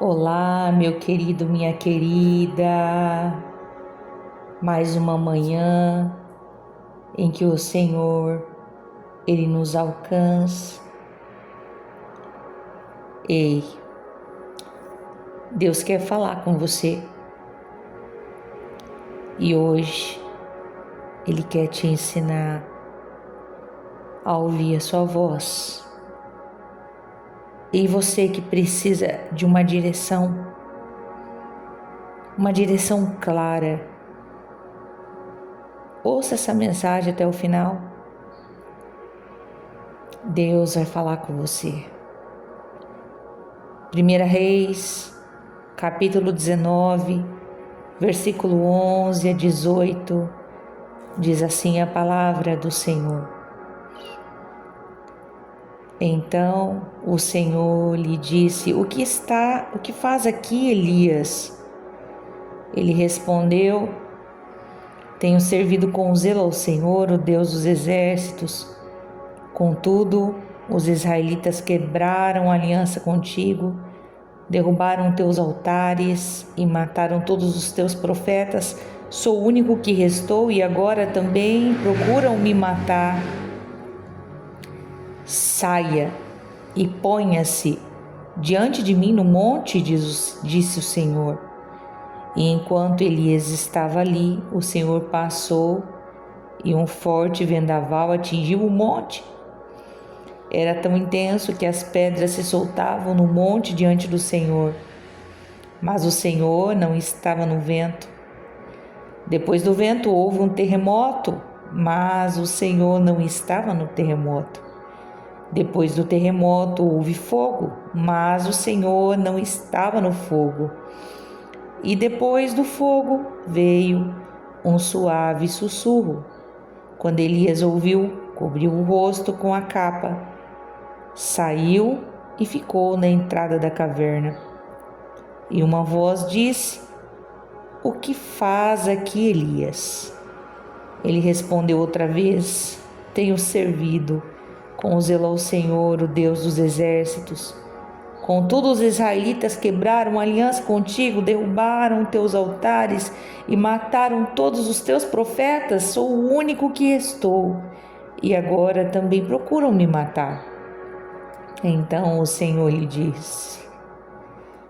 Olá, meu querido, minha querida. Mais uma manhã em que o Senhor, Ele nos alcança. Ei, Deus quer falar com você. E hoje Ele quer te ensinar a ouvir a sua voz. E você que precisa de uma direção clara, ouça essa mensagem até o final. Deus vai falar com você. 1 Reis, capítulo 19, versículo 11 a 18, diz assim a palavra do Senhor. Então o Senhor lhe disse: O que faz aqui, Elias? Ele respondeu: Tenho servido com zelo ao Senhor, o Deus dos exércitos. Contudo, os israelitas quebraram a aliança contigo, derrubaram teus altares e mataram todos os teus profetas. Sou o único que restou e agora também procuram me matar. Saia e ponha-se diante de mim no monte, disse o Senhor. E enquanto Elias estava ali, o Senhor passou e um forte vendaval atingiu o monte. Era tão intenso que as pedras se soltavam no monte diante do Senhor. Mas o Senhor não estava no vento. Depois do vento houve um terremoto, mas o Senhor não estava no terremoto. Depois do terremoto houve fogo, mas o Senhor não estava no fogo. E depois do fogo veio um suave sussurro. Quando Elias ouviu, cobriu o rosto com a capa, saiu e ficou na entrada da caverna. E uma voz disse: O que faz aqui, Elias? Ele respondeu outra vez: Tenho servido com zelo ao Senhor, o Deus dos exércitos. Contudo, os israelitas quebraram a aliança contigo, derrubaram teus altares e mataram todos os teus profetas. Sou o único que restou e agora também procuram me matar. Então o Senhor lhe disse: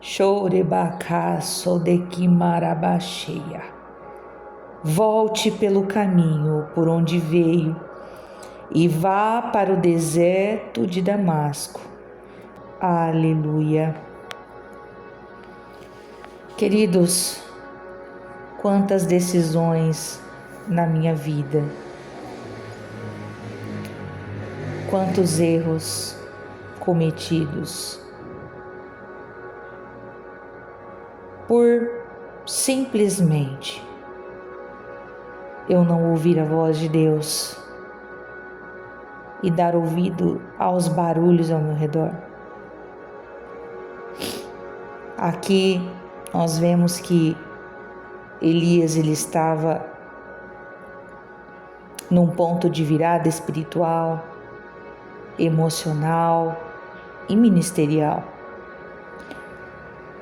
Chorebacá sodekimarabacheia. Volte pelo caminho por onde veio e vá para o deserto de Damasco. Aleluia. Queridos, quantas decisões na minha vida, quantos erros cometidos por simplesmente eu não ouvir a voz de Deus e dar ouvido aos barulhos ao meu redor. Aqui nós vemos que Elias ele estava num ponto de virada espiritual, emocional e ministerial.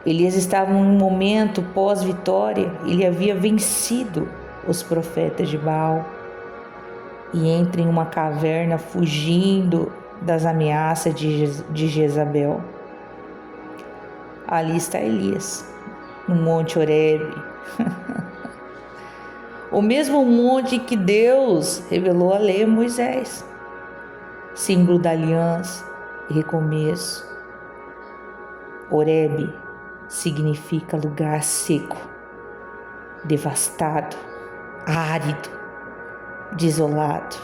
Elias estava em um momento pós-vitória, ele havia vencido os profetas de Baal e entra em uma caverna fugindo das ameaças de Jezabel. Ali está Elias, no Monte Horebe, o mesmo monte que Deus revelou a lei a Moisés, símbolo da aliança e recomeço. Horebe significa lugar seco, devastado, árido, desolado.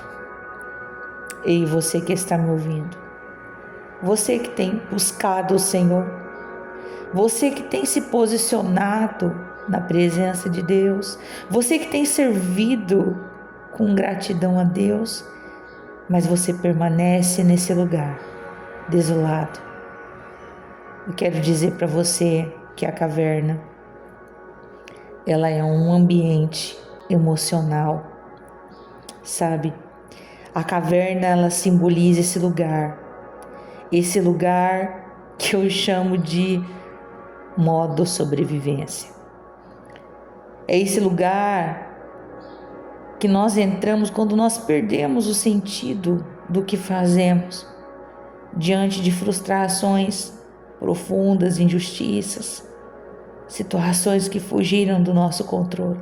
Ei, você que está me ouvindo, você que tem buscado o Senhor, você que tem se posicionado na presença de Deus, você que tem servido com gratidão a Deus, mas você permanece nesse lugar desolado. Eu quero dizer para você que a caverna, ela é um ambiente emocional, sabe? A caverna, ela simboliza esse lugar que eu chamo de modo sobrevivência. É esse lugar que nós entramos quando nós perdemos o sentido do que fazemos diante de frustrações profundas, injustiças, situações que fugiram do nosso controle.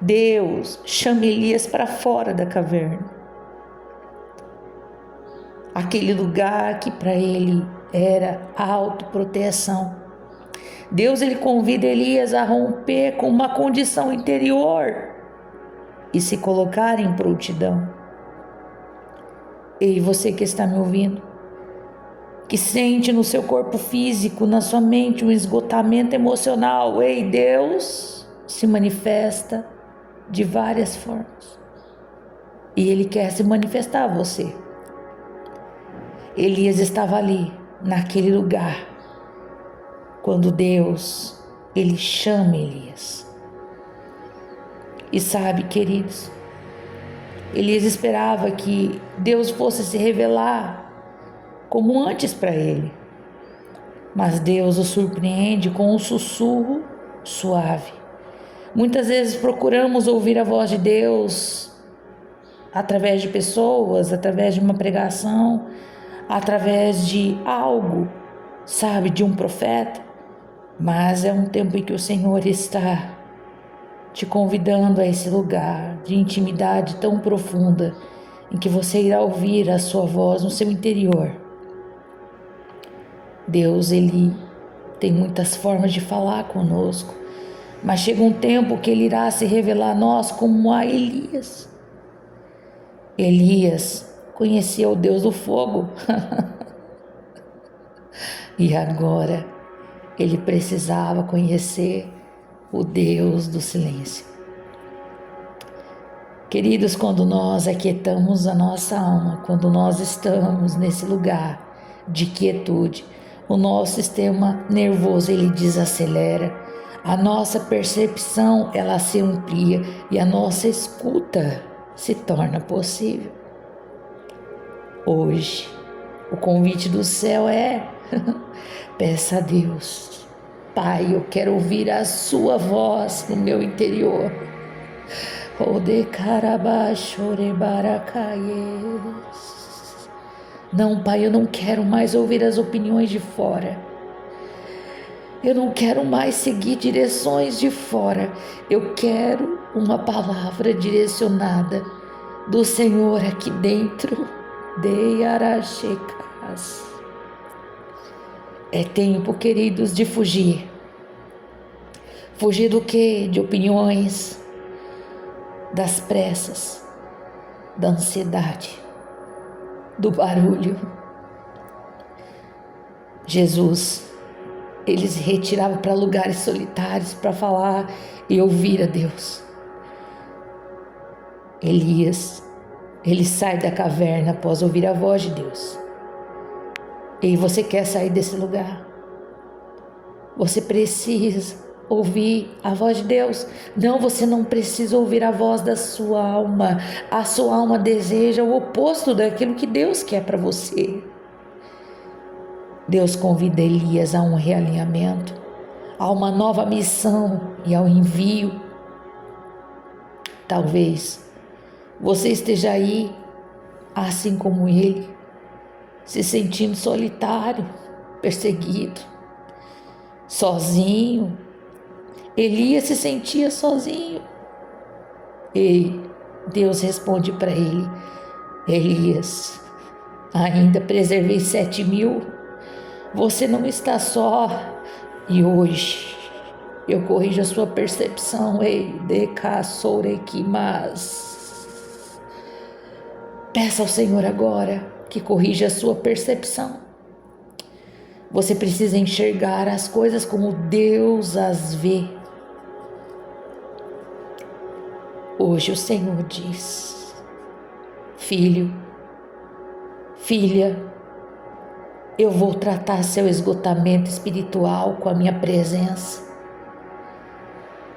Deus chama Elias para fora da caverna, aquele lugar que para ele era autoproteção. Deus ele convida Elias a romper com uma condição interior e se colocar em prontidão. Ei, você que está me ouvindo, que sente no seu corpo físico, na sua mente, um esgotamento emocional, ei, Deus se manifesta de várias formas e Ele quer se manifestar a você. Elias estava ali, naquele lugar, quando Deus, Ele chama Elias. E sabe, queridos, Elias esperava que Deus fosse se revelar como antes para ele. Mas Deus o surpreende com um sussurro suave. Muitas vezes procuramos ouvir a voz de Deus através de pessoas, através de uma pregação, através de algo, sabe, de um profeta. Mas é um tempo em que o Senhor está te convidando a esse lugar de intimidade tão profunda, em que você irá ouvir a sua voz no seu interior. Deus, Ele tem muitas formas de falar conosco, mas chega um tempo que Ele irá se revelar a nós como a Elias. Elias conhecia o Deus do fogo e agora ele precisava conhecer o Deus do silêncio. Queridos, quando nós aquietamos a nossa alma, quando nós estamos nesse lugar de quietude, o nosso sistema nervoso ele desacelera, a nossa percepção ela se amplia e a nossa escuta se torna possível. Hoje, o convite do céu é peça a Deus, Pai, eu quero ouvir a sua voz no meu interior. Não, Pai, eu não quero mais ouvir as opiniões de fora. Eu não quero mais seguir direções de fora. Eu quero uma palavra direcionada do Senhor aqui dentro. É tempo, queridos, de fugir. Fugir do quê? De opiniões, das pressas, da ansiedade, do barulho. Jesus, ele se retirava para lugares solitários para falar e ouvir a Deus. Elias, ele sai da caverna após ouvir a voz de Deus. E você quer sair desse lugar? Você precisa ouvir a voz de Deus. Não, você não precisa ouvir a voz da sua alma. A sua alma deseja o oposto daquilo que Deus quer para você. Deus convida Elias a um realinhamento, a uma nova missão e ao envio. Talvez você esteja aí, assim como ele, se sentindo solitário, perseguido, sozinho. Elias se sentia sozinho. E Deus responde para ele: Elias, ainda preservei 7.000, você não está só. E hoje eu corrijo a sua percepção. Ei, mas peça ao Senhor agora que corrija a sua percepção. Você precisa enxergar as coisas como Deus as vê. Hoje o Senhor diz: filho, filha, eu vou tratar seu esgotamento espiritual com a minha presença,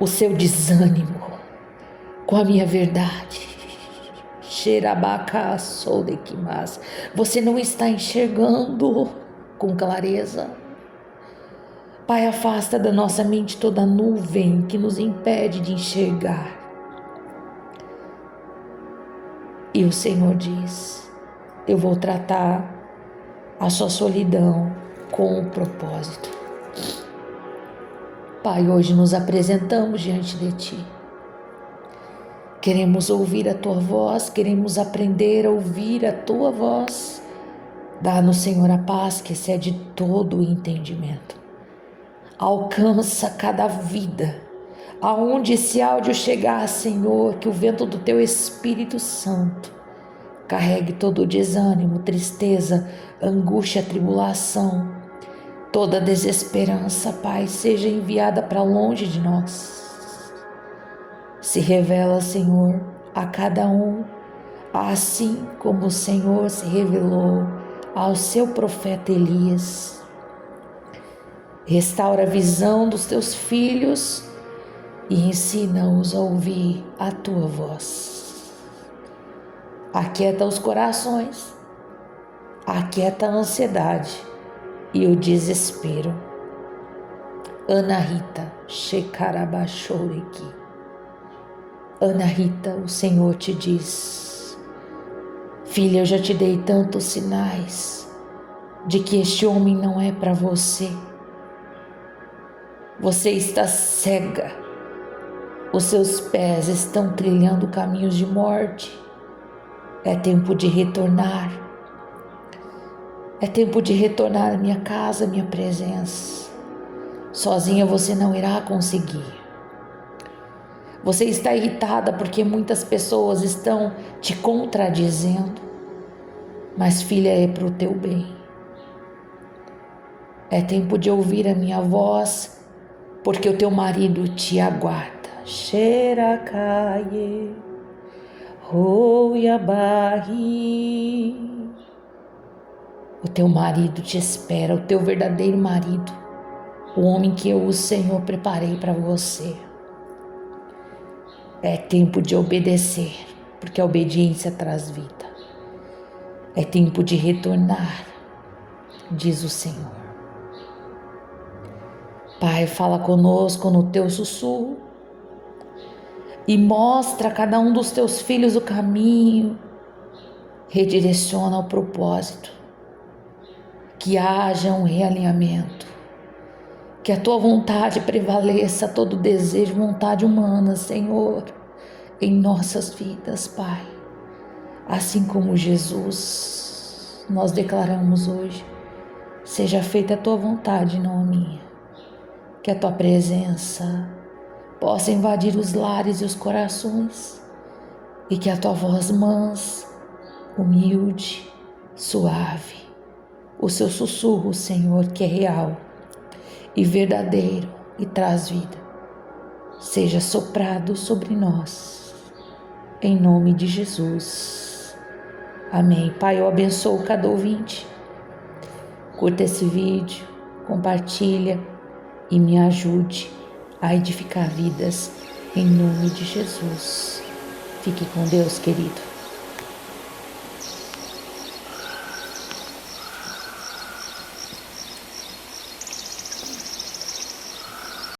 o seu desânimo com a minha verdade. Você não está enxergando com clareza. Pai, afasta da nossa mente toda nuvem que nos impede de enxergar. E o Senhor diz: eu vou tratar a sua solidão com um propósito. Pai, hoje nos apresentamos diante de Ti. Queremos ouvir a Tua voz, queremos aprender a ouvir a Tua voz. Dá-nos, Senhor, a paz que excede todo o entendimento. Alcança cada vida. Aonde esse áudio chegar, Senhor, que o vento do Teu Espírito Santo carregue todo o desânimo, tristeza, angústia, tribulação, toda desesperança, Pai, seja enviada para longe de nós. Se revela, Senhor, a cada um, assim como o Senhor se revelou ao seu profeta Elias. Restaura a visão dos teus filhos e ensina-os a ouvir a tua voz. Aquieta os corações, aquieta a ansiedade e o desespero. Ana Rita, Shekarabashoreki. Ana Rita, o Senhor te diz: filha, eu já te dei tantos sinais de que este homem não é para você. Você está cega, os seus pés estão trilhando caminhos de morte. É tempo de retornar. É tempo de retornar à minha casa, à minha presença. Sozinha você não irá conseguir. Você está irritada porque muitas pessoas estão te contradizendo. Mas, filha, é para o teu bem. É tempo de ouvir a minha voz, porque o teu marido te aguarda. Xerakaye, Oyabahi. O teu marido te espera, o teu verdadeiro marido, o homem que eu, o Senhor, preparei para você. É tempo de obedecer, porque a obediência traz vida. É tempo de retornar, diz o Senhor. Pai, fala conosco no teu sussurro e mostra a cada um dos teus filhos o caminho, redireciona o propósito, que haja um realinhamento, que a tua vontade prevaleça todo desejo, vontade humana, Senhor, em nossas vidas, Pai. Assim como Jesus, nós declaramos hoje: seja feita a tua vontade, não a minha. Que a tua presença possa invadir os lares e os corações, e que a tua voz mansa, humilde, suave, o seu sussurro, Senhor, que é real e verdadeiro e traz vida, seja soprado sobre nós, em nome de Jesus. Amém. Pai, eu abençoo cada ouvinte. Curta esse vídeo, compartilha e me ajude a edificar vidas em nome de Jesus. Fique com Deus, querido.